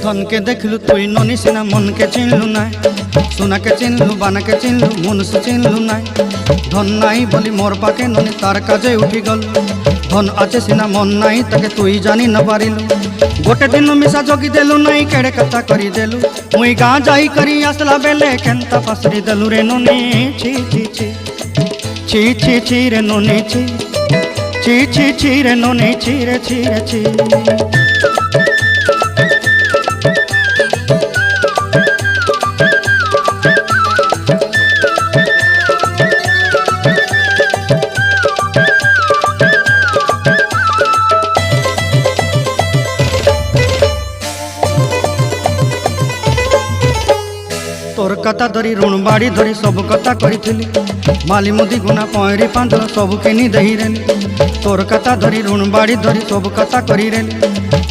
धन के देखलु तुई ननी सिना मन के चिन्हलु ना सोना के चिन्हलु बाना के चिन्हलु मनुष्य चिन्हलु ना धन नाई बोली मोर पाके ननी तार काजे उठी गल धन आचे सिना मन नाई ताके तुई जानी न पारिलु गोटे दिन मिसा जगी देलु नाई केड़े कथा करी देलु मुई गाँ जाई करी आसला बेले केंता पासरी देलु रे ननी छी छी छी छी छी छी रे ननी छी छी छी छी रे ननी छी रे छी रे छी। तोर कथा धरी ऋण बाड़ी धरी सब कथा करी माली मुदी गुना पहरी पांदल सब किनी दही रेली तोर कथा धरी ऋण बाड़ी धरी सब कथा करी रेली